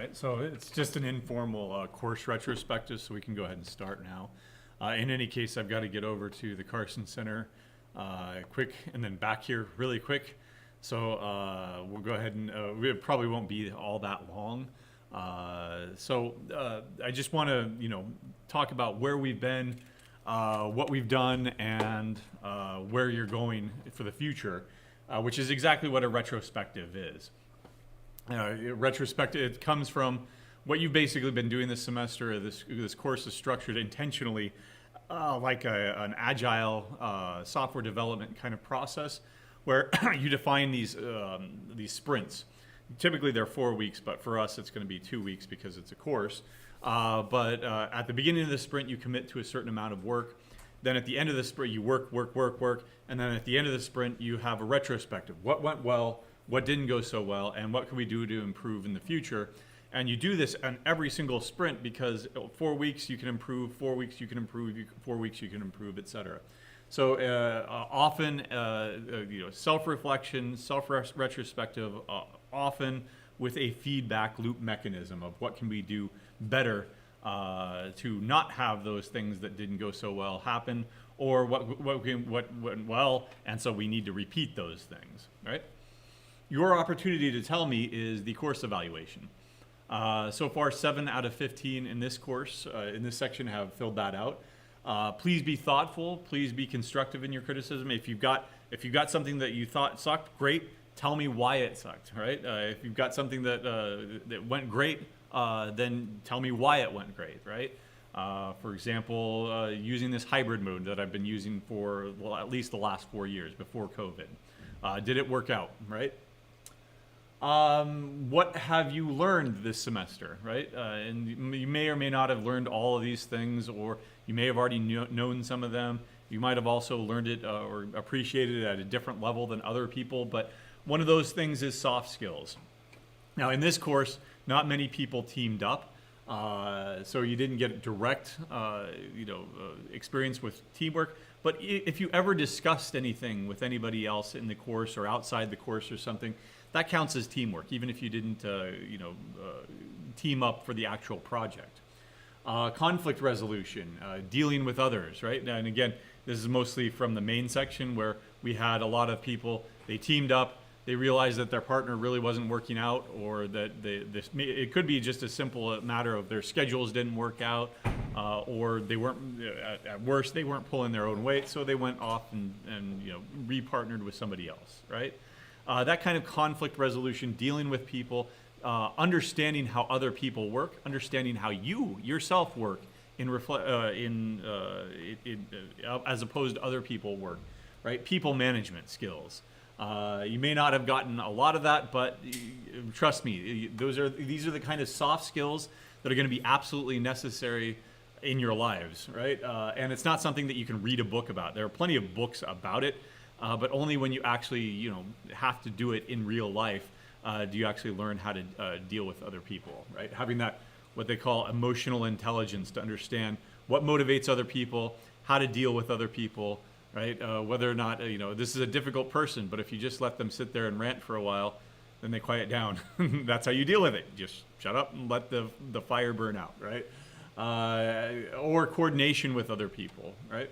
right, so it's just an informal course retrospective, so we can go ahead and start now. In any case, I've got to get over to the Carson Center quick and then back here really quick. So we'll go ahead and we probably won't be all that long. I just want to, talk about where we've been, what we've done, and where you're going for the future, which is exactly what a retrospective is. Retrospective, it comes from what you've basically been doing this semester. This course is structured intentionally like an agile software development kind of process, where you define these sprints. Typically they're 4 weeks, but for us it's going to be 2 weeks because it's a course. But at the beginning of the sprint, you commit to a certain amount of work. Then at the end of the sprint, you work, and then at the end of the sprint, you have a retrospective. What went well? What didn't go so well, and what can we do to improve in the future? And you do this on every single sprint because 4 weeks you can improve, 4 weeks you can improve, 4 weeks you can improve, etc. So often, self-reflection, self-retrospective, often with a feedback loop mechanism of what can we do better to not have those things that didn't go so well happen, or what went well, and so we need to repeat those things, right? Your opportunity to tell me is the course evaluation. So far, 7 out of 15 in this course, in this section, have filled that out. Please be thoughtful. Please be constructive in your criticism. If you've got something that you thought sucked, great. Tell me why it sucked, right? If you've got something that went great, then tell me why it went great, right? For example, using this hybrid mode that I've been using for at least the last 4 years before COVID. Did it work out, right? What have you learned this semester, right? And you may or may not have learned all of these things, or you may have already known some of them. You might have also learned it or appreciated it at a different level than other people, but one of those things is soft skills. Now, in this course, not many people teamed up, so you didn't get direct, experience with teamwork. But if you ever discussed anything with anybody else in the course or outside the course or something, that counts as teamwork, even if you didn't, team up for the actual project. Conflict resolution, dealing with others, right? And again, this is mostly from the main section where we had a lot of people, they teamed up, they realized that their partner really wasn't working out, or that it could be just a simple matter of their schedules didn't work out, or they weren't, at worst, they weren't pulling their own weight, so they went off and re-partnered with somebody else, right? That kind of conflict resolution, dealing with people, understanding how other people work, understanding how you yourself work as opposed to other people work, right? People management skills. You may not have gotten a lot of that, but trust me, these are the kind of soft skills that are going to be absolutely necessary in your lives, right? And it's not something that you can read a book about. There are plenty of books about it. But only when you actually, have to do it in real life, do you actually learn how to deal with other people, right? Having that, what they call emotional intelligence, to understand what motivates other people, how to deal with other people, right? Whether or not, this is a difficult person, but if you just let them sit there and rant for a while, then they quiet down. That's how you deal with it. Just shut up and let the fire burn out, right? Or coordination with other people, right?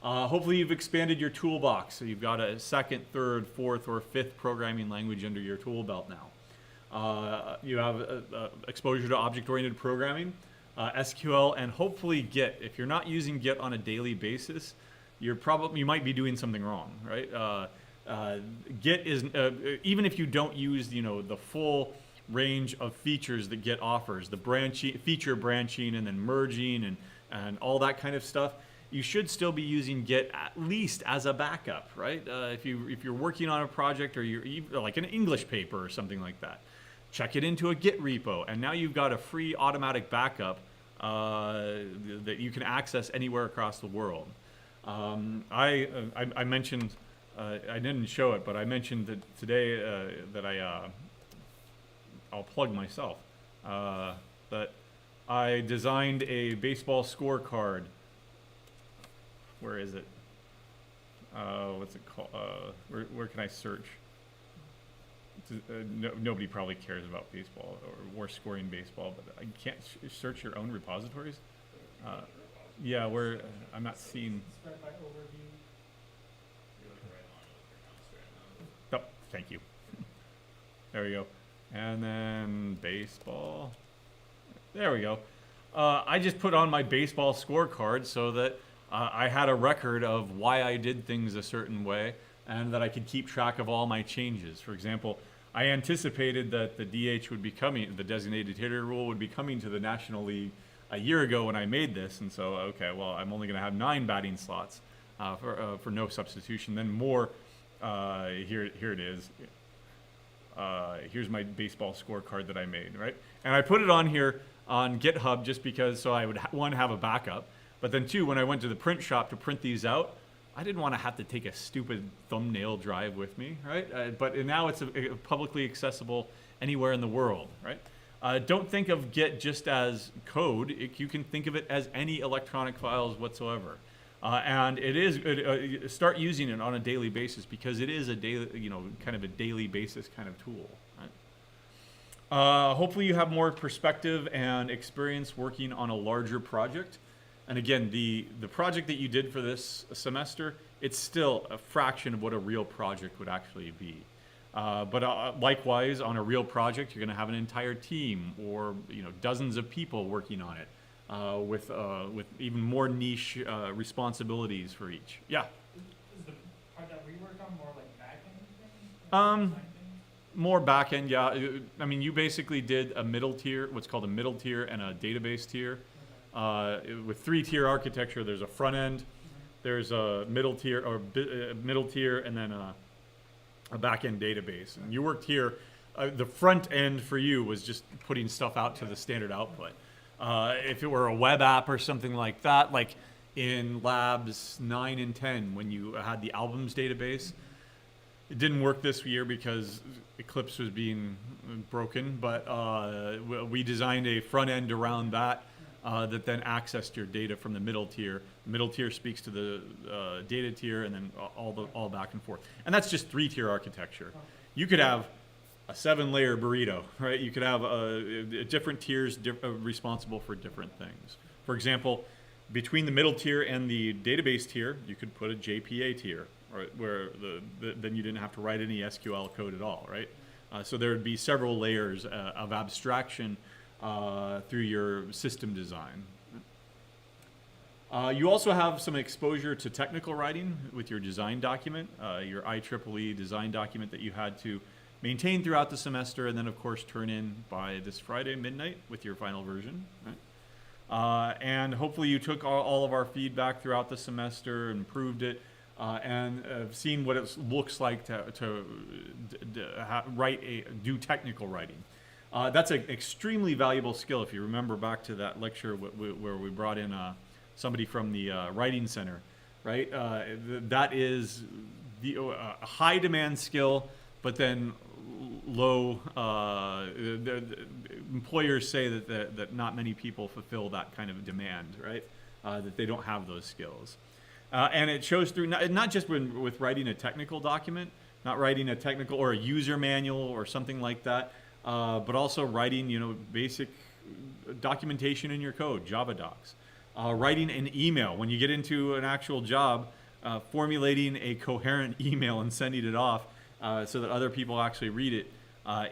Hopefully you've expanded your toolbox, so you've got a second, third, fourth, or fifth programming language under your tool belt now. You have exposure to object-oriented programming, SQL, and hopefully Git. If you're not using Git on a daily basis, you might be doing something wrong, right? Git is, even if you don't use the full range of features that Git offers, the feature branching and then merging and all that kind of stuff, you should still be using Git at least as a backup, right? If you're working on a project, or you're like an English paper or something like that, check it into a Git repo, and now you've got a free automatic backup that you can access anywhere across the world. I mentioned, I didn't show it, but I mentioned that today that I'll plug myself, that I designed a baseball scorecard. Where is it? What's it called? Where can I search? nobody probably cares about baseball or scoring baseball, but I can't search your own repositories. Yeah, where I'm not seeing. Spread by overview. Oh, thank you. There we go. And then baseball. There we go. I just put on my baseball scorecard so that I had a record of why I did things a certain way and that I could keep track of all my changes. For example, I anticipated that the DH would be coming, the designated hitter rule would be coming to the National League a year ago when I made this. And so, okay, well, I'm only going to have 9 batting slots for no substitution. Then more, here it is. Here's my baseball scorecard that I made, right? And I put it on here on GitHub just because so I would one have a backup, but then 2, when I went to the print shop to print these out, I didn't want to have to take a stupid thumbnail drive with me, right? But now it's publicly accessible anywhere in the world, right? Don't think of Git just as code. You can think of it as any electronic files whatsoever. And it is start using it on a daily basis because it is a daily, kind of a daily basis kind of tool. Right? Hopefully, you have more perspective and experience working on a larger project. And again, the project that you did for this semester, it's still a fraction of what a real project would actually be. But likewise, on a real project, you're going to have an entire team or dozens of people working on it. With even more niche responsibilities for each. Yeah. Is the part that we work on more like back-end things? More back-end, yeah. I mean, you basically did a middle tier, what's called a middle tier and a database tier. Okay. With 3-tier architecture, there's a front end, there's a middle tier, and then a back-end database. And you worked here. The front end for you was just putting stuff out to the standard output. If it were a web app or something like that, like in labs 9 and 10, when you had the albums database, it didn't work this year because Eclipse was being broken, but we designed a front end around that that then accessed your data from the middle tier. The middle tier speaks to the data tier and then all back and forth. And that's just 3-tier architecture. You could have a 7-layer burrito, right? You could have different tiers responsible for different things. For example, between the middle tier and the database tier, you could put a JPA tier, right? Where then you didn't have to write any SQL code at all, right? So there would be several layers of abstraction through your system design. You also have some exposure to technical writing with your design document, your IEEE design document that you had to maintain throughout the semester, and then of course turn in by this Friday midnight with your final version. Right? And hopefully you took all of our feedback throughout the semester, improved it, and seen what it looks like to do technical writing. That's an extremely valuable skill. If you remember back to that lecture where we brought in somebody from the writing center, right? That is a high demand skill, but then low. The employers say that not many people fulfill that kind of demand, right? That they don't have those skills, and it shows through not just with writing a technical document, not writing a technical or a user manual or something like that, but also writing basic documentation in your code, Java docs, writing an email when you get into an actual job, formulating a coherent email and sending it off. So that other people actually read it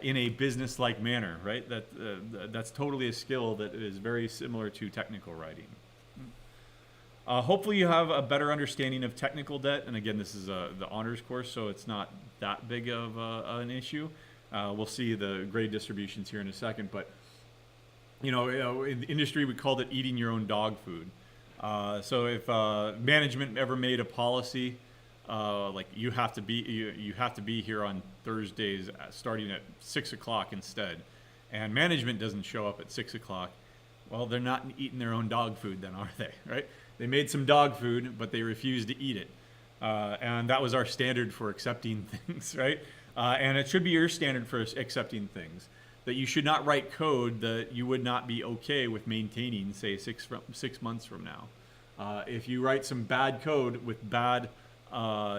in a business-like manner, right? That's totally a skill that is very similar to technical writing. Hopefully you have a better understanding of technical debt. And again, this is the honors course, so it's not that big of an issue. We'll see the grade distributions here in a second. But, in the industry, we called it eating your own dog food. So if management ever made a policy, like you have to be here on Thursdays starting at 6 o'clock instead, and management doesn't show up at 6 o'clock, well, they're not eating their own dog food then, are they? Right? They made some dog food, but they refused to eat it, and that was our standard for accepting things, right? And it should be your standard for accepting things, that you should not write code that you would not be okay with maintaining, say 6 months from now. If you write some bad code with bad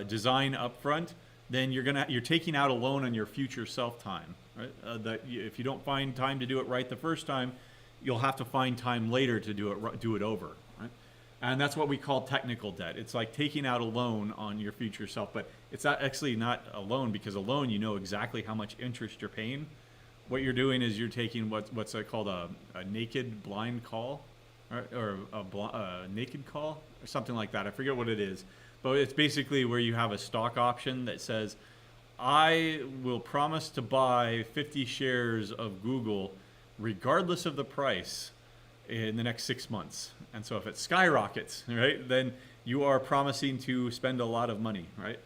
design up front, then you're taking out a loan on your future self time, right? If you don't find time to do it right the first time, you'll have to find time later to do it over, right? And that's what we call technical debt. It's like taking out a loan on your future self, but it's actually not a loan, because a loan, you know exactly how much interest you're paying. What you're doing is you're taking what's called a naked blind call, or a naked call, or something like that. I forget what it is, but it's basically where you have a stock option that says, I will promise to buy 50 shares of Google regardless of the price in the next 6 months. And so if it skyrockets, right, then you are promising to spend a lot of money, right?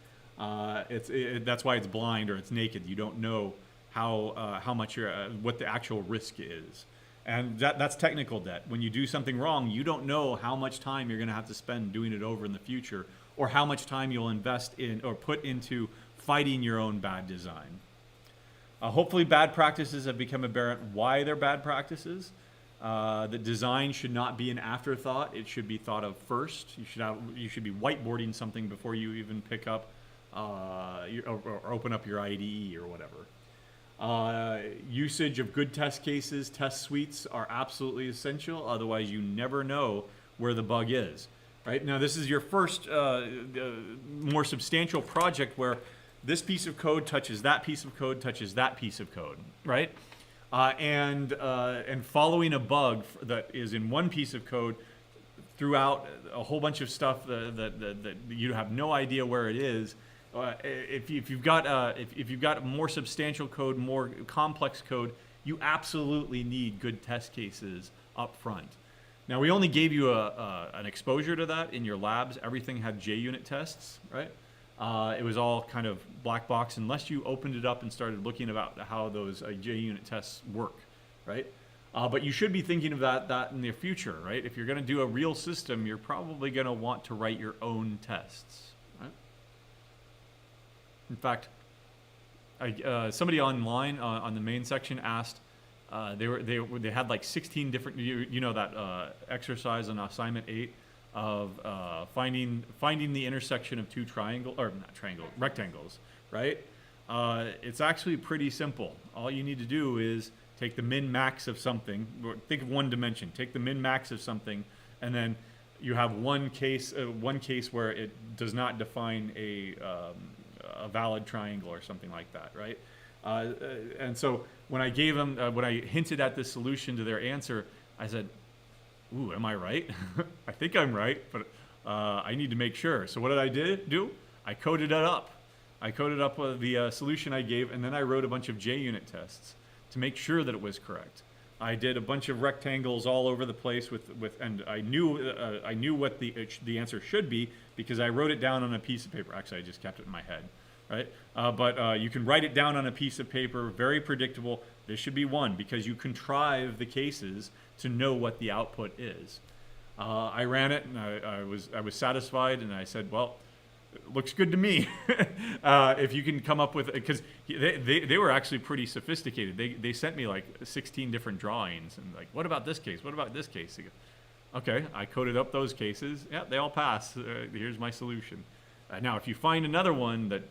That's why it's blind, or it's naked. You don't know how much what the actual risk is. And that's technical debt. When you do something wrong, you don't know how much time you're going to have to spend doing it over in the future, or how much time you'll invest in or put into fighting your own bad design. Hopefully bad practices have become apparent why they're bad practices. The design should not be an afterthought. It should be thought of first. You should be whiteboarding something before you even pick up or open up your IDE or whatever. Usage of good test cases, test suites are absolutely essential. Otherwise, you never know where the bug is. Right now, this is your first more substantial project where this piece of code touches that piece of code, touches that piece of code, right? And following a bug that is in one piece of code throughout a whole bunch of stuff that you have no idea where it is. If you've got more substantial code, more complex code, you absolutely need good test cases up front. Now, we only gave you an exposure to that in your labs. Everything had JUnit tests, right? It was all kind of black box unless you opened it up and started looking about how those JUnit tests work, right? But you should be thinking of that in the future, right? If you're going to do a real system, you're probably going to want to write your own tests, right? In fact, somebody online on the main section asked, they had like 16 different, that exercise on assignment 8 of finding the intersection of two rectangles, right? It's actually pretty simple. All you need to do is take the min-max of something. Think of one dimension. Take the min-max of something, and then you have one case where it does not define a valid triangle or something like that, right? And so when I gave them, when I hinted at this solution to their answer, I said, ooh, am I right? I think I'm right, but I need to make sure. So what did I do? I coded it up. I coded up the solution I gave, and then I wrote a bunch of JUnit tests to make sure that it was correct. I did a bunch of rectangles all over the place and I knew what the answer should be because I wrote it down on a piece of paper. Actually, I just kept it in my head, right? But you can write it down on a piece of paper, very predictable. This should be 1 because you contrive the cases to know what the output is. I ran it and I was satisfied, and I said, well, it looks good to me. If you can come up with, because they were actually pretty sophisticated. They sent me like 16 different drawings and like, what about this case? What about this case? Okay, I coded up those cases. Yeah, they all pass. Here's my solution. Now, if you find another one that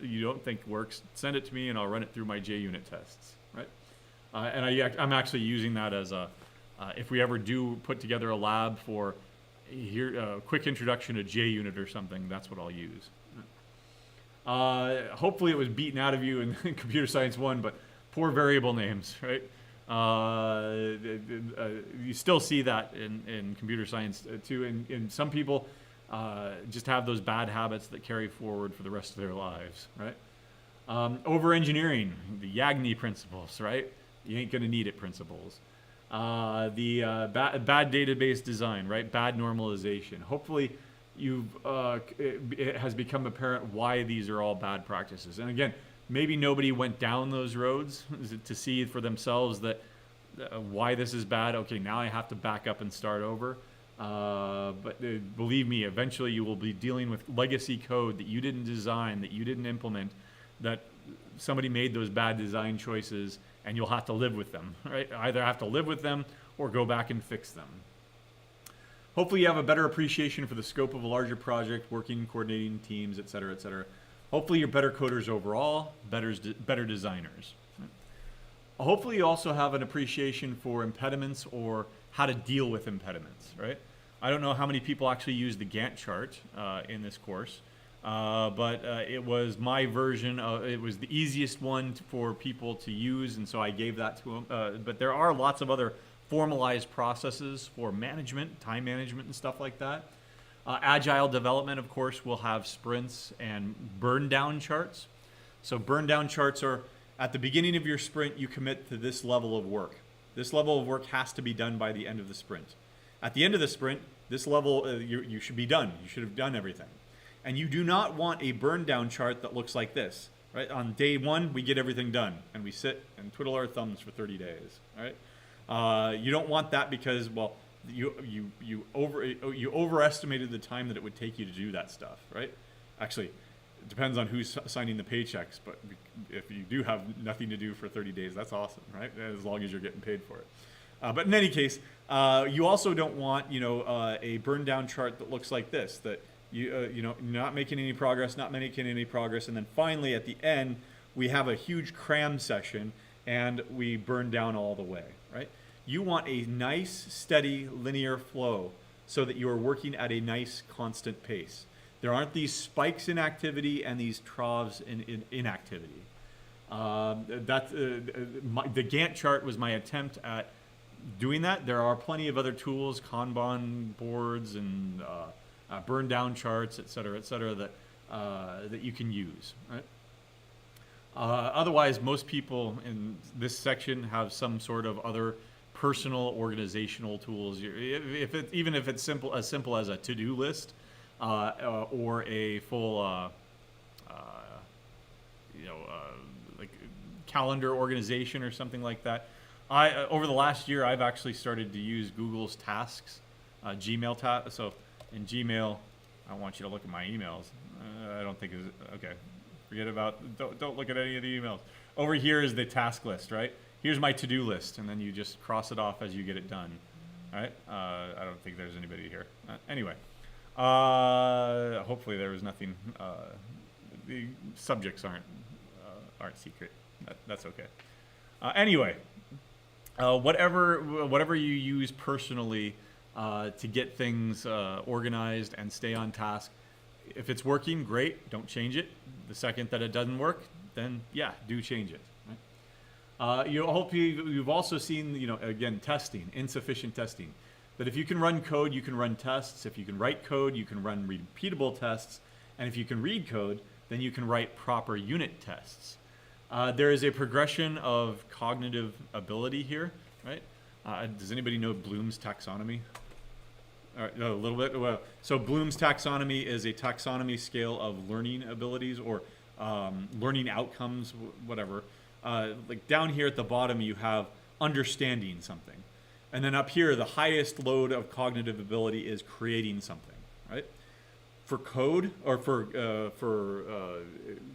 you don't think works, send it to me and I'll run it through my JUnit tests, right? And I'm actually using that as if we ever do put together a lab for a quick introduction to JUnit or something, that's what I'll use. Hopefully it was beaten out of you in Computer Science 1, but poor variable names, right? You still see that in Computer Science 2, and some people just have those bad habits that carry forward for the rest of their lives, right? Over-engineering, the Yagni principles, right? You ain't gonna need it principles. Bad database design, right? Bad normalization. Hopefully it has become apparent why these are all bad practices. And again, maybe nobody went down those roads to see for themselves that why this is bad. Okay, now I have to back up and start over. But believe me, eventually you will be dealing with legacy code that you didn't design, that you didn't implement, that somebody made those bad design choices, and you'll have to live with them, right? Either have to live with them or go back and fix them. Hopefully you have a better appreciation for the scope of a larger project, working, coordinating teams, et cetera, et cetera. Hopefully you're better coders overall, better designers. Hopefully you also have an appreciation for impediments or how to deal with impediments, right? I don't know how many people actually use the Gantt chart in this course, but it was my version it was the easiest one for people to use, and so I gave that to them. But there are lots of other formalized processes for management, time management and stuff like that. Agile development, of course, will have sprints and burn down charts. So burn down charts are at the beginning of your sprint, you commit to this level of work. This level of work has to be done by the end of the sprint. At the end of the sprint, this level, you should be done. You should have done everything. And you do not want a burn down chart that looks like this. Right? On day one, we get everything done, and we sit and twiddle our thumbs for 30 days. Right? You don't want that because, well, you overestimated the time that it would take you to do that stuff. Right? Actually, it depends on who's signing the paychecks, but if you do have nothing to do for 30 days, that's awesome, right? As long as you're getting paid for it. But in any case, you also don't want, a burn down chart that looks like this, that not making any progress, and then finally at the end, we have a huge cram session and we burn down all the way, right? You want a nice, steady, linear flow so that you are working at a nice, constant pace. There aren't these spikes in activity and these troughs in inactivity. The Gantt chart was my attempt at doing that. There are plenty of other tools, Kanban boards and burn down charts, et cetera, that you can use. Right? Otherwise, most people in this section have some sort of other personal organizational tools. Even if it's as simple as a to-do list. Or a full, like calendar organization or something like that. Over the last year, I've actually started to use Google's Tasks, Gmail tasks. So in Gmail, I don't want you to look at my emails. I don't think okay. Forget about. Don't look at any of the emails. Over here is the task list, right? Here's my to-do list, and then you just cross it off as you get it done. All right. I don't think there's anybody here. Anyway. Hopefully there was nothing. The subjects aren't secret. That's okay. Anyway, whatever you use personally to get things organized and stay on task. If it's working, great. Don't change it. The second that it doesn't work, then yeah, do change it. Right? You've also seen, again, testing, insufficient testing. That if you can run code, you can run tests. If you can write code, you can run repeatable tests. And if you can read code, then you can write proper unit tests. There is a progression of cognitive ability here, right? Does anybody know Bloom's taxonomy? All right, a little bit. Well, so Bloom's taxonomy is a taxonomy scale of learning abilities or learning outcomes, whatever. Like down here at the bottom, you have understanding something. And then up here, the highest load of cognitive ability is creating something, right? For code or for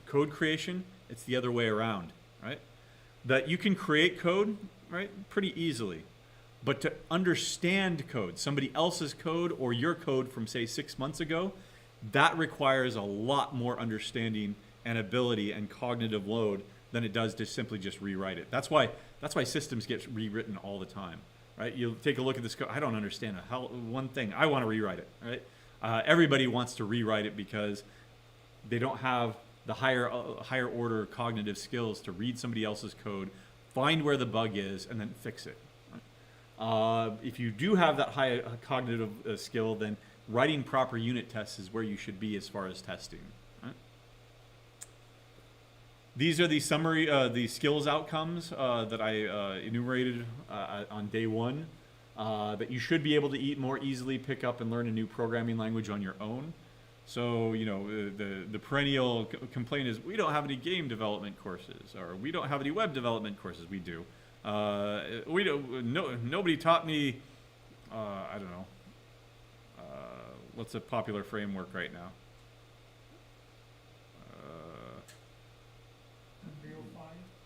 code creation, it's the other way around, right? That you can create code, right, pretty easily. But to understand code, somebody else's code or your code from, say, 6 months ago, that requires a lot more understanding and ability and cognitive load than it does to simply just rewrite it. That's why systems get rewritten all the time. Right? You take a look at this code. I don't understand one thing. I want to rewrite it. Right? Everybody wants to rewrite it because they don't have the higher order cognitive skills to read somebody else's code, find where the bug is, and then fix it. Right? If you do have that high cognitive skill, then writing proper unit tests is where you should be as far as testing. Right? These are the summary, the skills outcomes that I enumerated on day one. That you should be able to more easily pick up and learn a new programming language on your own. So, the perennial complaint is we don't have any game development courses, or we don't have any web development courses. We do. Nobody taught me. I don't know. What's a popular framework right now?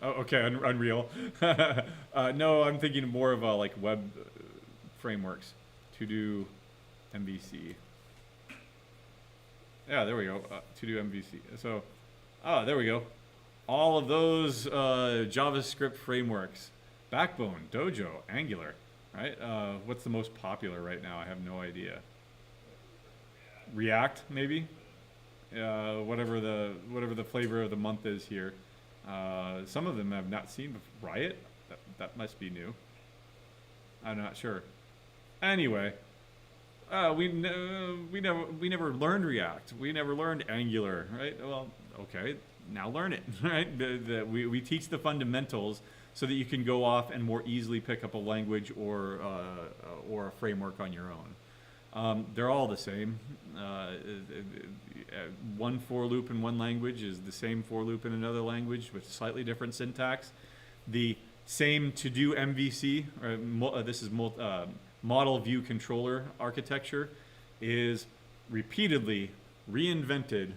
Oh, okay, Unreal. No, I'm thinking more of like web frameworks to do MVC. Yeah, there we go. To do MVC. So Oh, there we go. All of those JavaScript frameworks. Backbone, Dojo, Angular, right? What's the most popular right now? I have no idea. React, maybe? Whatever the flavor of the month is here. Some of them I've not seen before. Riot? That must be new. I'm not sure. Anyway, we never learned React. We never learned Angular, right? Well, okay, now learn it, right? We teach the fundamentals so that you can go off and more easily pick up a language or a framework on your own. They're all the same. One for loop in one language is the same for loop in another language with slightly different syntax. The same to-do MVC, this is model view controller architecture, is repeatedly reinvented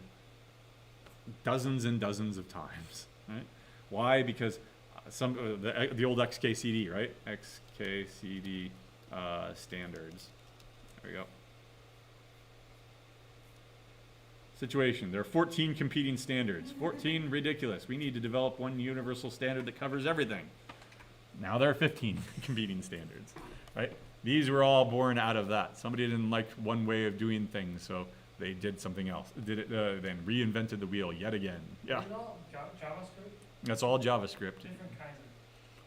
dozens and dozens of times. Right? Why? Because the old XKCD, right? XKCD standards. There we go. Situation. There are 14 competing standards. 14, ridiculous. We need to develop one universal standard that covers everything. Now there are 15 competing standards, right? These were all born out of that. Somebody didn't like one way of doing things, so they did something else. Then reinvented the wheel yet again. Yeah. Is it all JavaScript? That's all JavaScript. Different kinds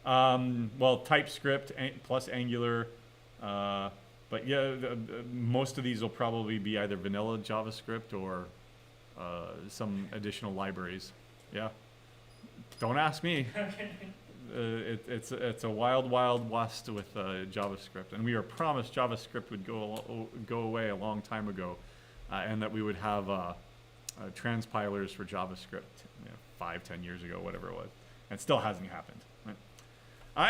of. Well, TypeScript plus Angular, but yeah, most of these will probably be either vanilla JavaScript or some additional libraries. Yeah. Don't ask me. It's a wild, wild west with JavaScript, and we were promised JavaScript would go away a long time ago, and that we would have transpilers for JavaScript 5-10 years ago, whatever it was, and it still hasn't happened. Right?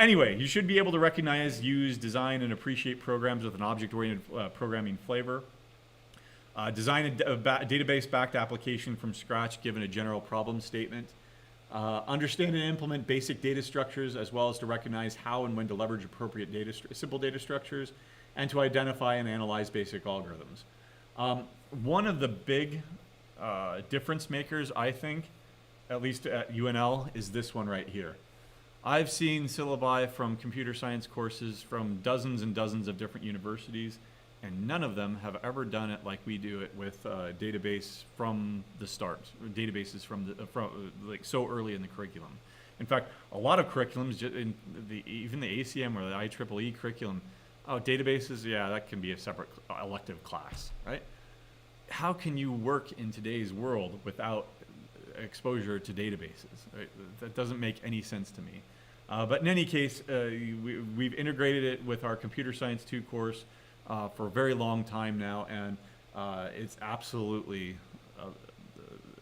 Anyway, you should be able to recognize, use, design, and appreciate programs with an object-oriented programming flavor. Design a database-backed application from scratch given a general problem statement. Understand and implement basic data structures, as well as to recognize how and when to leverage appropriate simple data structures, and to identify and analyze basic algorithms. One of the big difference makers, I think, at least at UNL, is this one right here. I've seen syllabi from computer science courses from dozens and dozens of different universities, and none of them have ever done it like we do it with database from the start, databases from like so early in the curriculum. In fact, a lot of curriculums, even the ACM or the IEEE curriculum, databases, yeah, that can be a separate elective class, right? How can you work in today's world without exposure to databases? Right? That doesn't make any sense to me. But in any case, we've integrated it with our Computer Science 2 course for a very long time now, and it's absolutely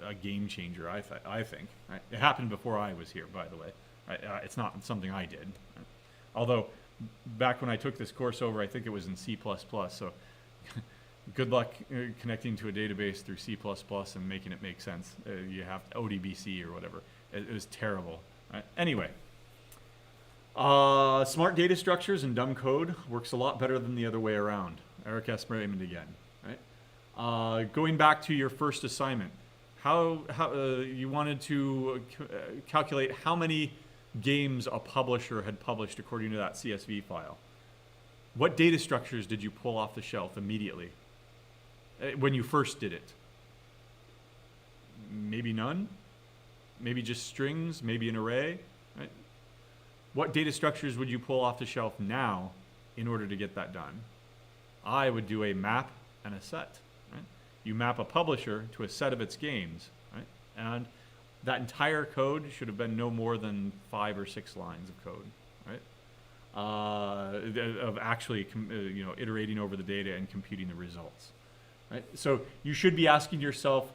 a game changer, I think. Right? It happened before I was here, by the way. Right? It's not something I did. Right? Although, back when I took this course over, I think it was in C++, so good luck connecting to a database through C++ and making it make sense. You have ODBC or whatever. It was terrible. Right? Anyway. Smart data structures and dumb code works a lot better than the other way around. Eric S. Raymond again, right? Going back to your first assignment, how you wanted to calculate how many games a publisher had published according to that CSV file. What data structures did you pull off the shelf immediately when you first did it? Maybe none? Maybe just strings? Maybe an array? Right? What data structures would you pull off the shelf now in order to get that done? I would do a map and a set. Right? You map a publisher to a set of its games, right? And that entire code should have been no more than 5 or 6 lines of code, right? Of actually, iterating over the data and computing the results, right? So you should be asking yourself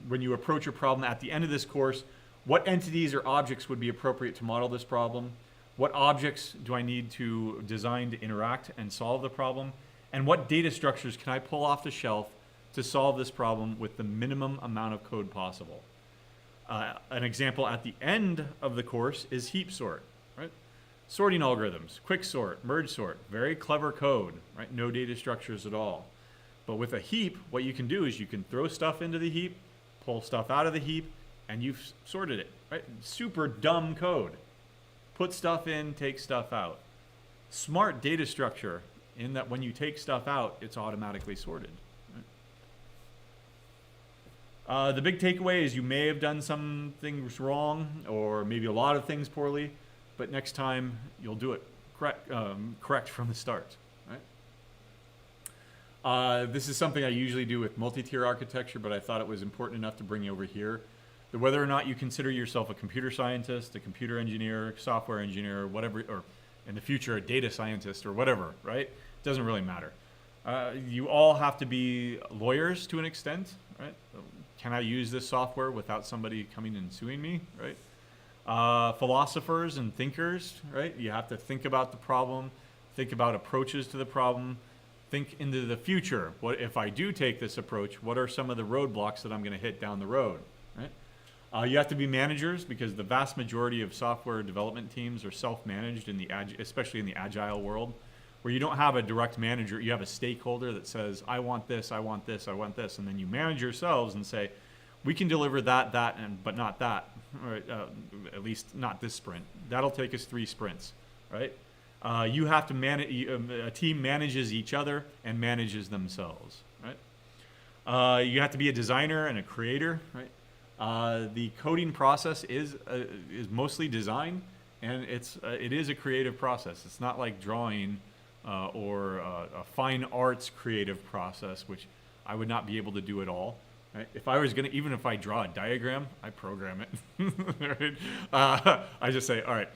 when you approach a problem at the end of this course, what entities or objects would be appropriate to model this problem? What objects do I need to design to interact and solve the problem? And what data structures can I pull off the shelf to solve this problem with the minimum amount of code possible? An example at the end of the course is heap sort, right? Sorting algorithms, quick sort, merge sort, very clever code, right? No data structures at all. But with a heap, what you can do is you can throw stuff into the heap, pull stuff out of the heap, and you've sorted it, right? Super dumb code. Put stuff in, take stuff out. Smart data structure in that when you take stuff out, it's automatically sorted. Right? The big takeaway is you may have done some things wrong, or maybe a lot of things poorly, but next time you'll do it correct from the start. Right? This is something I usually do with multi-tier architecture, but I thought it was important enough to bring you over here. Whether or not you consider yourself a computer scientist, a computer engineer, software engineer, whatever, or in the future a data scientist or whatever, right? Doesn't really matter. You all have to be lawyers to an extent, right? Can I use this software without somebody coming and suing me, right? Philosophers and thinkers, right? You have to think about the problem, think about approaches to the problem, think into the future. What if I do take this approach? What are some of the roadblocks that I'm going to hit down the road, right? You have to be managers, because the vast majority of software development teams are self-managed especially in the agile world, where you don't have a direct manager. You have a stakeholder that says, I want this, I want this, I want this, and then you manage yourselves and say, we can deliver that, but not that, or at least not this sprint. That'll take us 3 sprints, right? You have to manage. A team manages each other and manages themselves, right? You have to be a designer and a creator, right? The coding process is mostly design, and it is a creative process. It's not like drawing or a fine arts creative process, which I would not be able to do at all. Right? If I was gonna, even if I draw a diagram, I program it. Right? I just say, all right,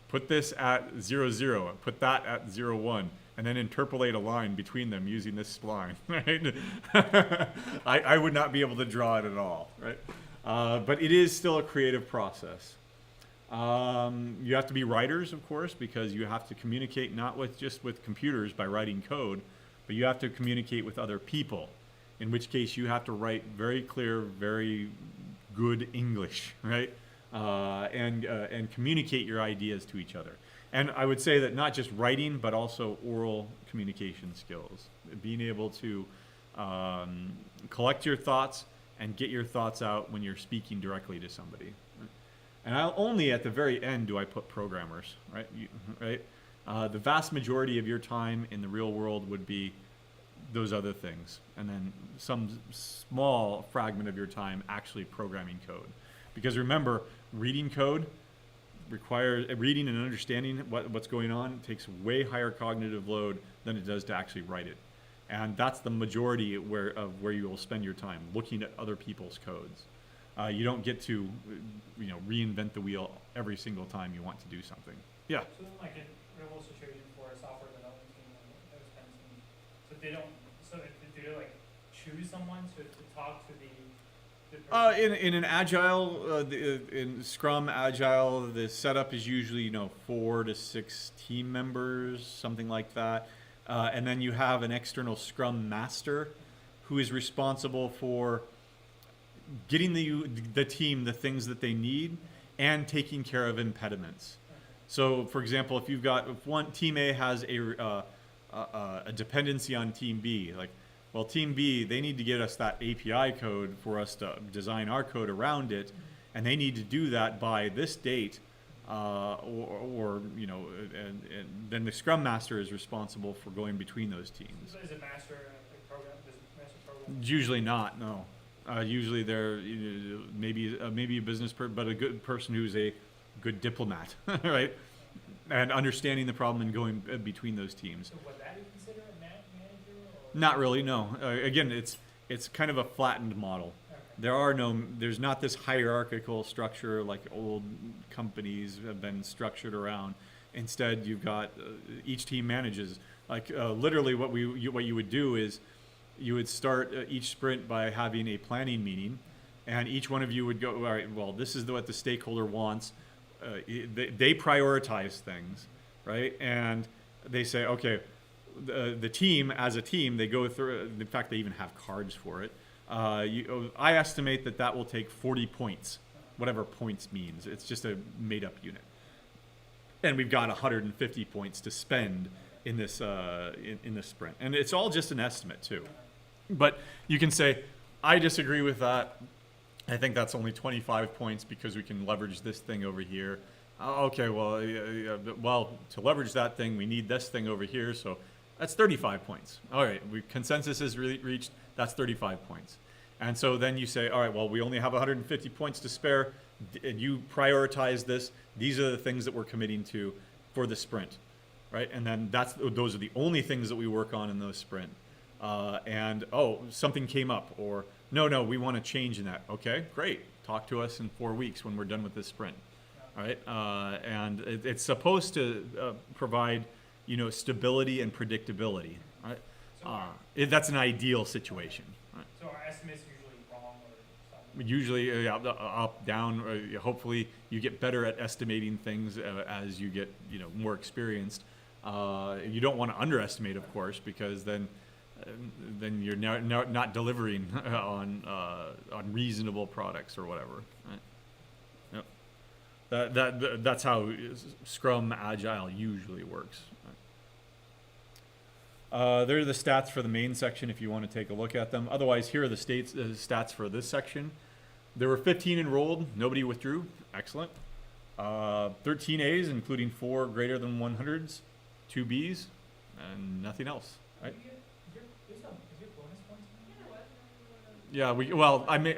put this at 0, 0, put that at 0, 1. And then interpolate a line between them using this spline. Right? I would not be able to draw it at all. Right? But it is still a creative process. You have to be writers, of course, because you have to communicate not just with computers by writing code, but you have to communicate with other people, in which case you have to write very clear, very good English, right? And communicate your ideas to each other. And I would say that not just writing, but also oral communication skills. Being able to collect your thoughts and get your thoughts out when you're speaking directly to somebody. Right? And only at the very end do I put programmers, right? Right? The vast majority of your time in the real world would be those other things. And then some small fragment of your time actually programming code. Because remember, reading code reading and understanding what's going on takes way higher cognitive load than it does to actually write it. And that's the majority of where you will spend your time, looking at other people's codes. You don't get to reinvent the wheel every single time you want to do something. Yeah. So then, like in real world situation for a software development team, that was kind of similar. So they don't. So do they like choose someone to talk to the person? In an agile, in Scrum Agile, the setup is usually 4 to 6 team members, something like that. And then you have an external Scrum Master who is responsible for getting the team the things that they need and taking care of impediments. So, for example, if one team A has a dependency on team B, like, well, team B, they need to get us that API code for us to design our code around it, and they need to do that by this date. And then the Scrum Master is responsible for going between those teams. So is it master program? Is it master program? Usually not. No. Usually they're maybe a business person, but a good person who's a good diplomat, right? And understanding the problem and going between those teams. So would that be considered a manager? Or? Not really. No. Again, it's kind of a flattened model. Okay. There's not this hierarchical structure like old companies have been structured around. Instead, you've got each team manages. Like literally, what you would do is you would start each sprint by having a planning meeting, and each one of you would go, all right, well, this is what the stakeholder wants. They prioritize things, right? And they say, okay, the team as a team, they go through. In fact, they even have cards for it. I estimate that will take 40 points, whatever points means. It's just a made-up unit. And we've got 150 points to spend in this sprint. And it's all just an estimate, too. But you can say, I disagree with that. I think that's only 25 points because we can leverage this thing over here. Okay, well, well, to leverage that thing, we need this thing over here, so that's 35 points. All right, consensus is reached. That's 35 points. And so then you say, all right, well, we only have 150 points to spare. And you prioritize this. These are the things that we're committing to for the sprint, right? And then those are the only things that we work on in those sprint. And oh, something came up, or no, we want to change in that. Okay, great. Talk to us in 4 weeks when we're done with this sprint. All right, and it's supposed to provide, stability and predictability. Right? So, That's an ideal situation. Right? so our estimates usually wrong or something? Usually, up, down. YouYou get better at estimating things as you get, more experienced. You don't want to underestimate, of course, because then you're not delivering on reasonable products or whatever. Right? Yep. That's how Scrum Agile usually works. Right? There are the stats for the main section if you want to take a look at them. Otherwise, here are the stats for this section. There were 15 enrolled. Nobody withdrew. Excellent. 13 A's, including 4 greater than 100s, 2 B's, and nothing else. Right? Is your bonus points? Yeah,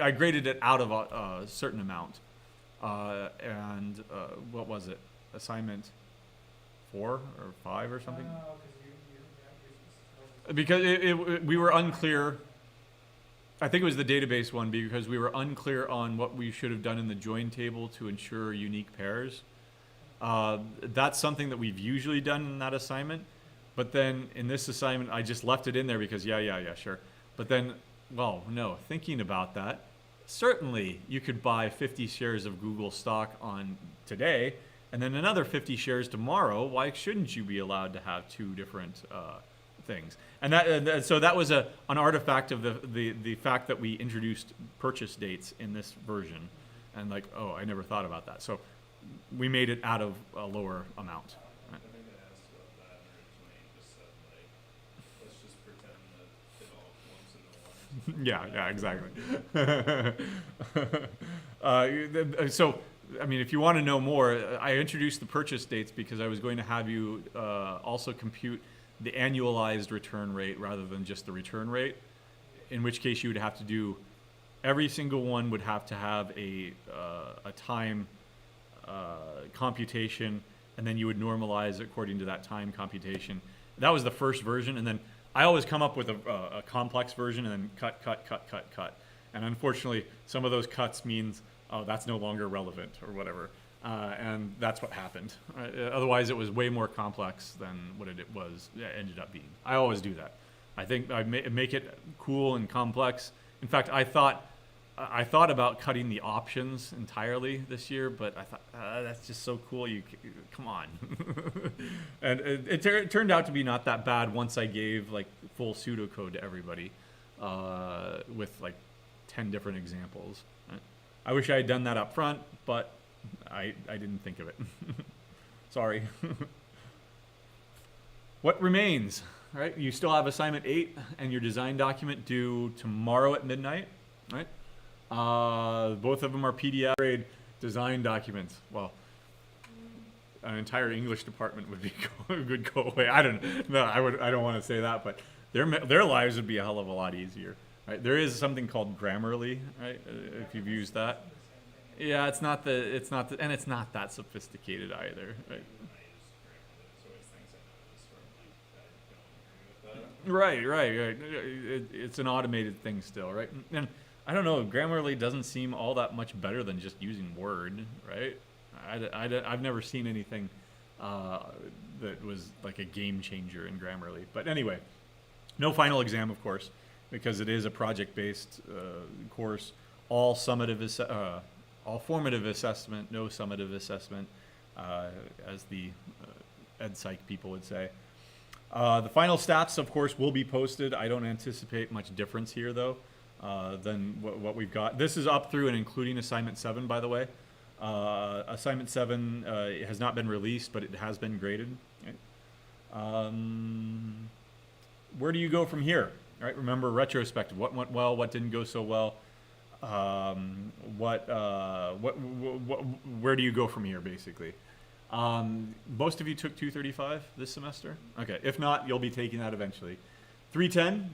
I graded it out of a certain amount, and what was it? Assignment 4 or 5 or something? Because we were unclear. I think it was the database one because we were unclear on what we should have done in the join table to ensure unique pairs. That's something that we've usually done in that assignment. But then in this assignment, I just left it in there because, yeah, sure. But then, well, no, thinking about that, certainly you could buy 50 shares of Google stock on today and then another 50 shares tomorrow. Why shouldn't you be allowed to have 2 different things? And so that was an artifact of the fact that we introduced purchase dates in this version. And like, oh, I never thought about that. So we made it out of a lower amount. Right? Yeah, exactly. So, I mean, if you want to know more, I introduced the purchase dates because I was going to have you also compute the annualized return rate rather than just the return rate, in which case you would have to do, every single one would have to have a time computation, and then you would normalize according to that time computation. That was the first version, and then I always come up with a complex version and then cut. And unfortunately, some of those cuts means, oh, that's no longer relevant or whatever. And that's what happened. Right? Otherwise, it was way more complex than what it ended up being. I always do that. I think I make it cool and complex. In fact, I thought about cutting the options entirely this year, but I thought that's just so cool. Come on. And it turned out to be not that bad once I gave like full pseudocode to everybody with like 10 different examples. Right? I wish I had done that up front, but I didn't think of it. Sorry. What remains? All right, you still have assignment 8 and your design document due tomorrow at midnight, right? Both of them are PDF grade design documents. Well, an entire English department would go away. I don't want to say that, but their lives would be a hell of a lot easier. Right? There is something called Grammarly, right? If you've used that. Yeah, it's not that sophisticated either, right? Right. It's an automated thing still, right? And I don't know, Grammarly doesn't seem all that much better than just using Word, right? I've never seen anything that was like a game changer in Grammarly. But anyway, no final exam, of course, because it is a project-based course. All formative assessment, no summative assessment, as the ed psych people would say. The final stats, of course, will be posted. I don't anticipate much difference here, though, than what we've got. This is up through and including Assignment 7, by the way. Assignment 7 has not been released, but it has been graded. Okay. Where do you go from here? All right, remember retrospective. What went well, what didn't go so well. where do you go from here, basically? Most of you took 235 this semester? Okay, if not, you'll be taking that eventually. 310,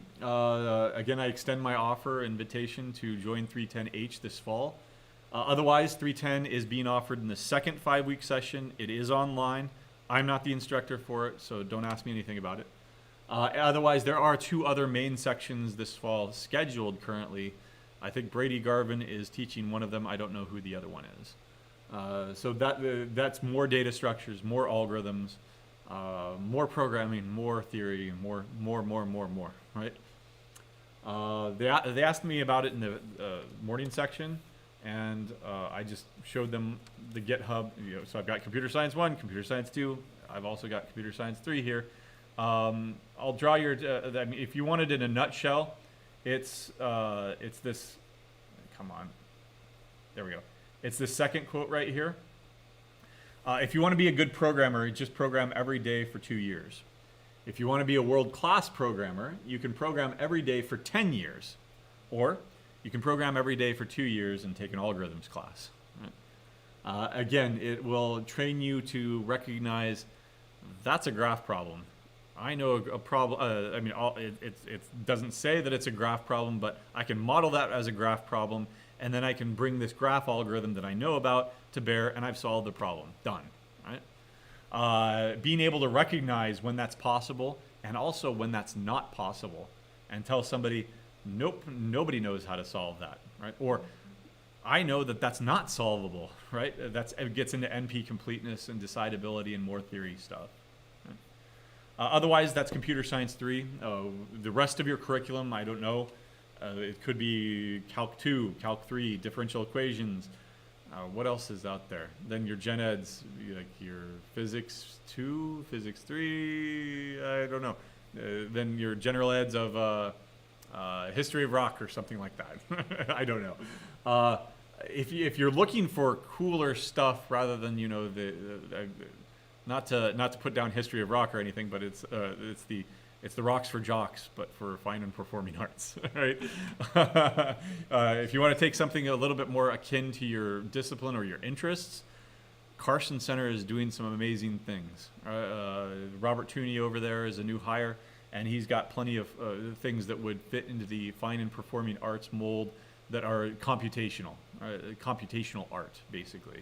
again, I extend my offer invitation to join 310H this fall. Otherwise, 310 is being offered in the second 5-week session. It is online. I'm not the instructor for it, so don't ask me anything about it. Otherwise, there are 2 other main sections this fall scheduled currently. I think Brady Garvin is teaching one of them. I don't know who the other one is. So that's more data structures, more algorithms, more programming, more theory, more, right? They asked me about it in the morning section, and I just showed them the GitHub. So I've got Computer Science 1, Computer Science 2. I've also got Computer Science 3 here. I'll draw your, I mean, if you want it in a nutshell, it's this, come on, there we go. It's the second quote right here. If you want to be a good programmer, just program every day for 2 years. If you want to be a world-class programmer, you can program every day for 10 years. Or you can program every day for 2 years and take an algorithms class. Right? Again, it will train you to recognize that's a graph problem. I know a problem, I mean, it doesn't say that it's a graph problem, but I can model that as a graph problem, and then I can bring this graph algorithm that I know about to bear, and I've solved the problem. Done, right? Being able to recognize when that's possible, and also when that's not possible, and tell somebody, nope, nobody knows how to solve that, right? Or, I know that that's not solvable, right? It gets into NP completeness and decidability and more theory stuff. Otherwise, that's Computer Science 3. The rest of your curriculum, I don't know. It could be Calc 2, Calc 3, differential equations. What else is out there? Then your Gen Eds, like your Physics 2, Physics 3, I don't know. Then your General Eds of History of Rock or something like that. I don't know. If you're looking for cooler stuff rather than, you know, not to put down History of Rock or anything, but it's the Rocks for Jocks, but for fine and performing arts, right? If you want to take something a little bit more akin to your discipline or your interests, Carson Center is doing some amazing things. Robert Tooney over there is a new hire, and he's got plenty of things that would fit into the fine and performing arts mold that are computational art, basically.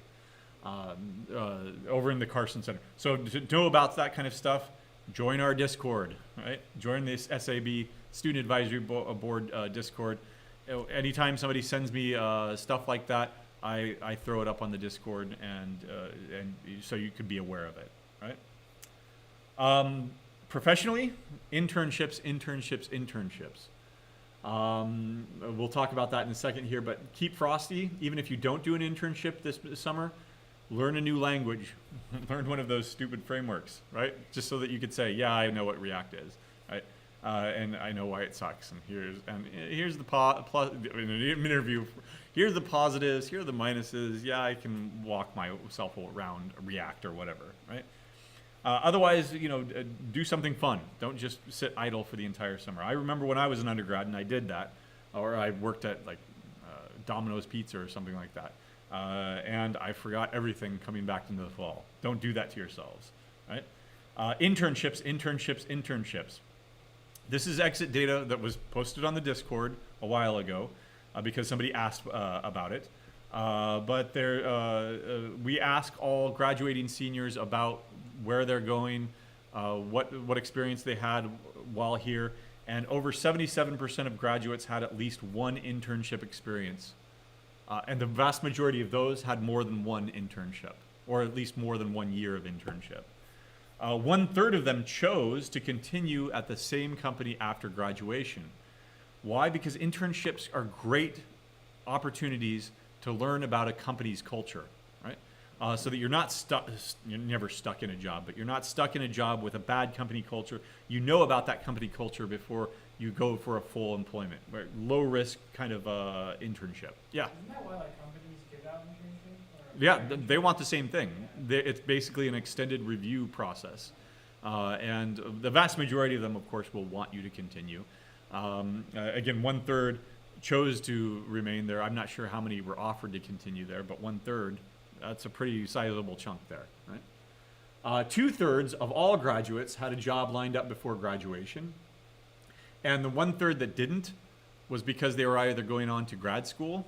Over in the Carson Center. So to know about that kind of stuff, join our Discord, right? Join this SAB Student Advisory Board Discord. Anytime somebody sends me stuff like that, I throw it up on the Discord, and so you could be aware of it, right? Professionally, internships. We'll talk about that in a second here, but keep frosty. Even if you don't do an internship this summer, learn a new language. Learn one of those stupid frameworks, right? Just so that you could say, yeah, I know what React is, right? And I know why it sucks. And here's the in an interview. Here's the positives. Here are the minuses. Yeah, I can walk myself around React or whatever, right? Otherwise, you know, do something fun. Don't just sit idle for the entire summer. I remember when I was an undergrad and I did that, or I worked at like Domino's Pizza or something like that. And I forgot everything coming back into the fall. Don't do that to yourselves, right? Internships. This is exit data that was posted on the Discord a while ago because somebody asked about it. But we ask all graduating seniors about where they're going, what experience they had while here, and over 77% of graduates had at least one internship experience. And the vast majority of those had more than one internship, or at least more than 1 year of internship. 1/3 of them chose to continue at the same company after graduation. Why? Because internships are great opportunities to learn about a company's culture, right? So that you're not stuck, you're never stuck in a job, but you're not stuck in a job with a bad company culture. You know about that company culture before you go for a full employment, right? Low risk kind of internship. Yeah. Isn't that why like companies give out internships? Yeah, they want the same thing. It's basically an extended review process. And the vast majority of them, of course, will want you to continue. Again, 1/3 chose to remain there. I'm not sure how many were offered to continue there, but 1/3, that's a pretty sizable chunk there, right? 2/3 of all graduates had a job lined up before graduation. And the 1/3 that didn't was because they were either going on to grad school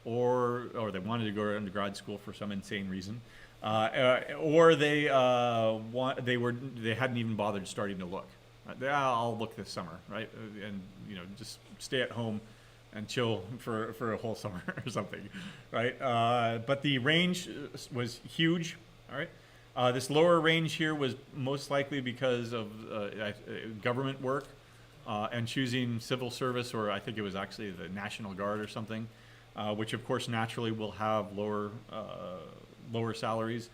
or they wanted to go on to grad school for some insane reason, or they hadn't even bothered starting to look. I'll look this summer, right? And just stay at home and chill for a whole summer or something, right? But the range was huge, all right? This lower range here was most likely because of government work and choosing civil service, or I think it was actually the National Guard or something, which of course naturally will have lower salaries.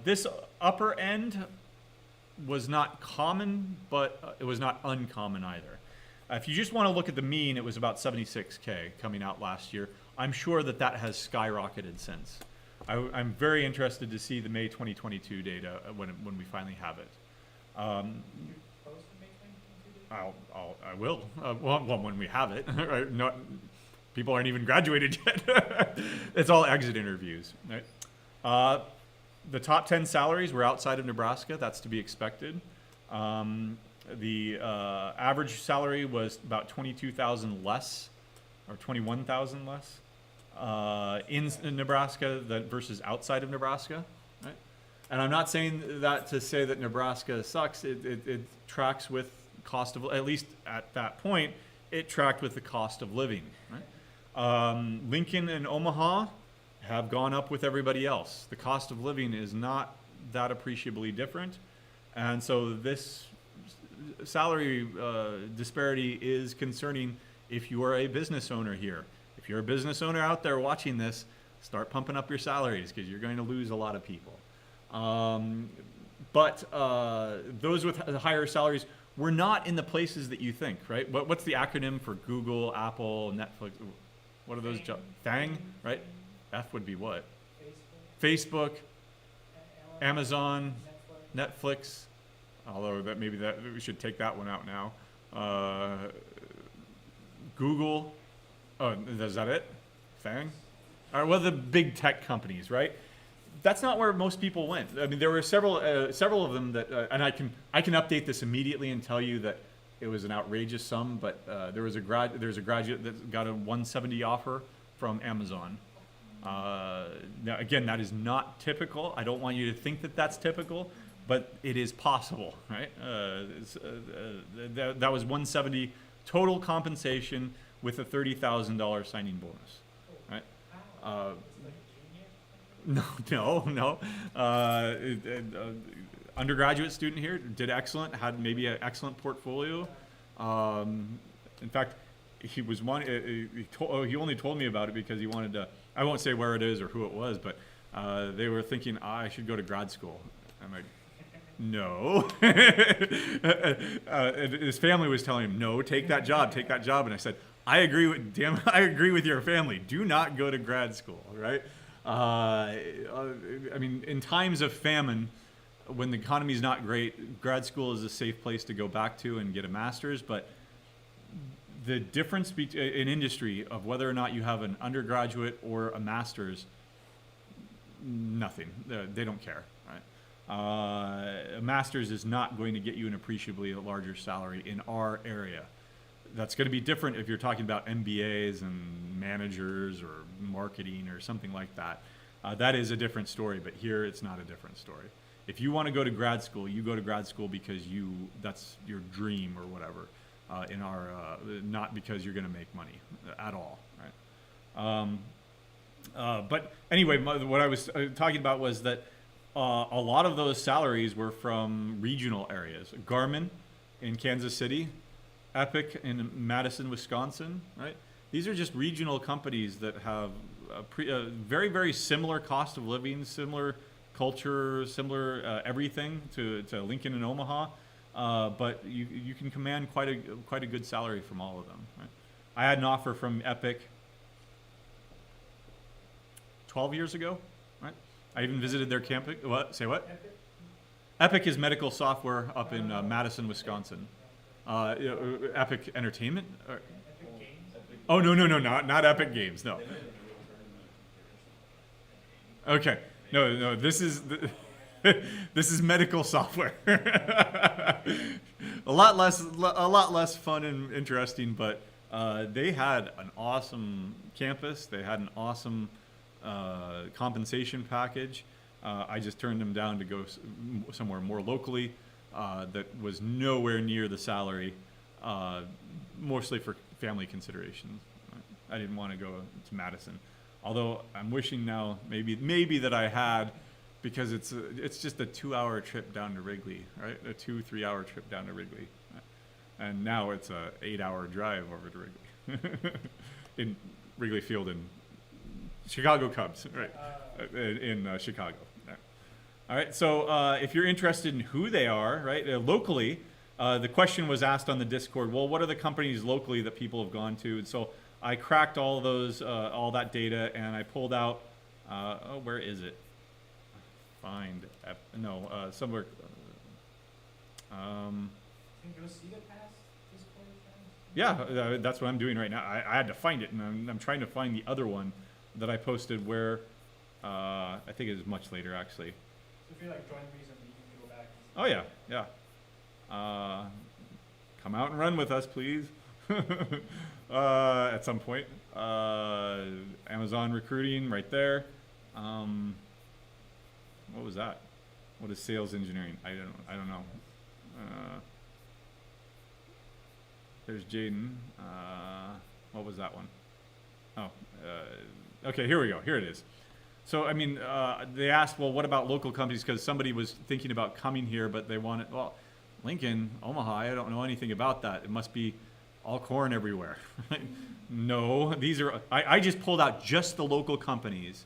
This upper end was not common, but it was not uncommon either. If you just want to look at the mean, it was about 76K coming out last year. I'm sure that has skyrocketed since. I'm very interested to see the May 2022 data when we finally have it. I will. Well, when we have it. Right? People aren't even graduated yet. It's all exit interviews. Right? The top 10 salaries were outside of Nebraska. That's to be expected. The average salary was about 22,000 less, or 21,000 less, in Nebraska versus outside of Nebraska. Right? And I'm not saying that to say that Nebraska sucks. It tracks with cost of, at least at that point, it tracked with the cost of living. Right? Lincoln and Omaha have gone up with everybody else. The cost of living is not that appreciably different. And so this salary disparity is concerning if you are a business owner here. If you're a business owner out there watching this, start pumping up your salaries because you're going to lose a lot of people. But those with higher salaries were not in the places that you think, right? What's the acronym for Google, Apple, Netflix? What are those jobs? FANG, right? F would be what? Facebook, Amazon, Netflix. Although maybe we should take that one out now. Google. Oh, is that it? FANG? All right, well, the big tech companies, right? That's not where most people went. I mean, there were several of them that, and I can update this immediately and tell you that it was an outrageous sum. But there's a graduate that got a 170 offer from Amazon. Now, again, that is not typical. I don't want you to think that that's typical, but it is possible, right? That was 170 total compensation with a $30,000 signing bonus, right? No. Undergraduate student here, did excellent, had maybe an excellent portfolio. In fact, he only told me about it because he wanted to, I won't say where it is or who it was, but they were thinking, I should go to grad school. I'm like, no. His family was telling him, no, take that job. And I said, I agree with your family. Do not go to grad school, right? I mean, in times of famine, when the economy is not great, grad school is a safe place to go back to and get a master's. But the difference in industry of whether or not you have an undergraduate or a master's, nothing. They don't care, right? A master's is not going to get you an appreciably larger salary in our area. That's going to be different if you're talking about MBAs and managers or marketing or something like that. That is a different story, but here it's not a different story. If you want to go to grad school, you go to grad school because that's your dream or whatever. Not because you're going to make money at all, right? But anyway, what I was talking about was that a lot of those salaries were from regional areas. Garmin in Kansas City, Epic in Madison, Wisconsin, right? These are just regional companies that have a very, very similar cost of living, similar culture, similar everything to Lincoln and Omaha, but you can command quite a good salary from all of them, right? I had an offer from Epic 12 years ago, right? I even visited their campus. What? Say what? Epic is medical software up in Madison, Wisconsin. Epic Entertainment? Oh, no, no, no, not Epic Games, no. Okay, no, this is this is medical software. A lot less fun and interesting, but they had an awesome campus. They had an awesome compensation package. I just turned them down to go somewhere more locally that was nowhere near the salary, mostly for family considerations. I didn't want to go to Madison. Although I'm wishing now maybe that I had, because it's just a 2-hour trip down to Wrigley, right? A 2-3 hour trip down to Wrigley, and now it's a 8-hour drive over to Wrigley, in Wrigley Field in Chicago Cubs, right? In Chicago. Right. All right. So if you're interested in who they are, right, locally, the question was asked on the Discord. Well, what are the companies locally that people have gone to? And so I cracked all those, all that data, and I pulled out. Oh, where is it? Somewhere. Can you go see the past Discord thing? Yeah, that's what I'm doing right now. I had to find it, and I'm trying to find the other one that I posted where I think it was much later, actually. So if you're like join recently, you can go back. Oh yeah. Come out and run with us, please. At some point. Amazon recruiting right there. What was that? What is sales engineering? I don't know. There's Jaden. What was that one? Oh, okay, here we go. Here it is. So, I mean, they asked, well, what about local companies? Because somebody was thinking about coming here, but they wanted, well, Lincoln, Omaha, I don't know anything about that. It must be all corn everywhere. No, these are, I just pulled out just the local companies,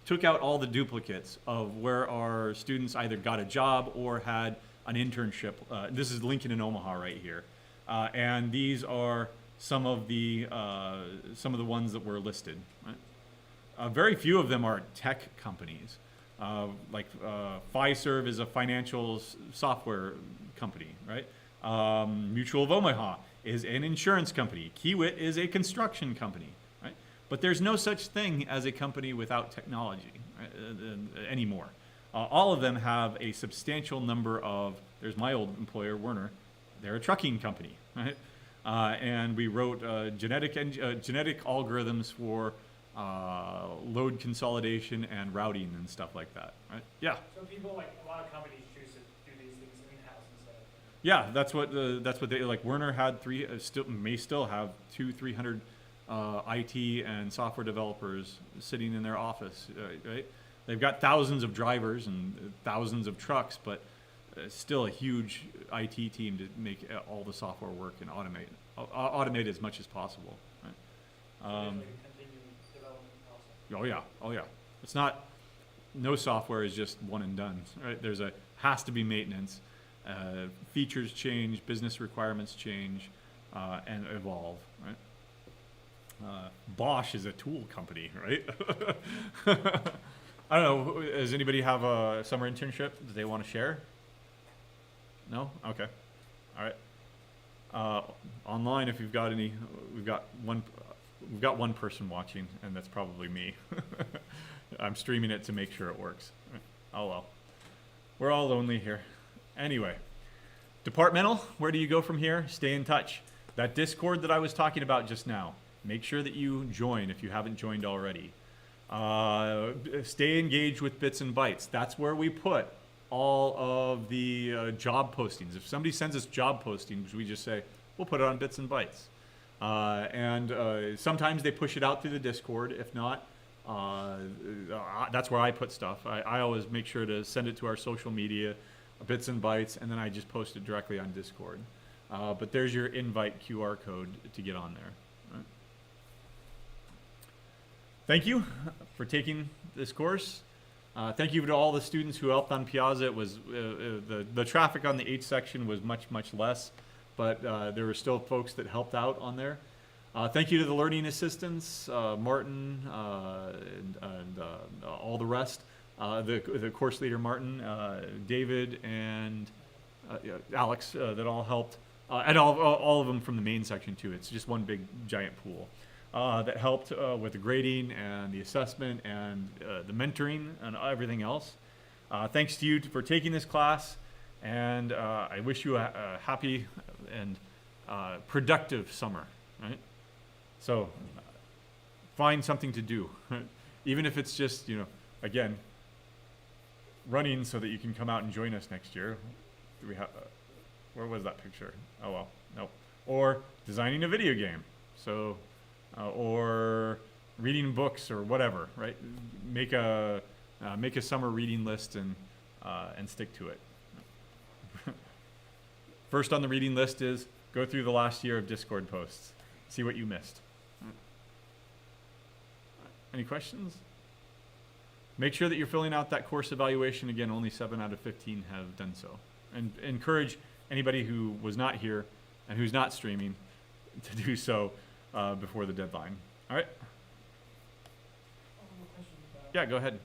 took out all the duplicates of where our students either got a job or had an internship. This is Lincoln and Omaha right here. And these are some of the ones that were listed. Right? Very few of them are tech companies. Like Fiserv is a financial software company, right? Mutual of Omaha is an insurance company. Kiewit is a construction company, right? But there's no such thing as a company without technology, right? Anymore. All of them have a substantial number of, there's my old employer, Werner, they're a trucking company, right? And we wrote genetic algorithms for load consolidation and routing and stuff like that, right? Yeah. So people, like a lot of companies choose to do these things in-house instead of. Yeah, that's what they like. Werner had may still have 200-300 IT and software developers sitting in their office, right? They've got thousands of drivers and thousands of trucks, but still a huge IT team to make all the software work and automate as much as possible. Right? So there's like a continued development process. Oh yeah. It's not. No software is just one and done. Right? Has to be maintenance. Features change, business requirements change, and evolve. Right? Bosch is a tool company, right? I don't know. Does anybody have a summer internship that they want to share? No? Okay. All right. Online, if you've got any, we've got one person watching, and that's probably me. I'm streaming it to make sure it works. Oh well. We're all lonely here. Anyway, departmental, where do you go from here? Stay in touch. That Discord that I was talking about just now, make sure that you join if you haven't joined already. Stay engaged with Bits and Bytes. That's where we put all of the job postings. If somebody sends us job postings, we just say, we'll put it on Bits and Bytes. And sometimes they push it out through the Discord. If not, that's where I put stuff. I always make sure to send it to our social media, Bits and Bytes, and then I just post it directly on Discord. But there's your invite QR code to get on there. Right. Thank you for taking this course. Thank you to all the students who helped on Piazza. It was the traffic on the H section was much less, but there were still folks that helped out on there. Thank you to the learning assistants, Martin and all the rest. The course leader Martin, David, and Alex that all helped, and all of them from the main section too. It's just one big giant pool. that helped with the grading and the assessment and the mentoring and everything else. Thanks to you for taking this class, and I wish you a happy and productive summer, right? So find something to do, even if it's just, again, running so that you can come out and join us next year. Do we have, where was that picture? Oh, well, nope. Or designing a video game. So, or reading books or whatever, right? Make a summer reading list and stick to it. First on the reading list is go through the last year of Discord posts. See what you missed. Any questions? Make sure that you're filling out that course evaluation. Again, only 7 out of 15 have done so. And encourage anybody who was not here and who's not streaming to do so before the deadline. All right? I have a question about Yeah, go ahead.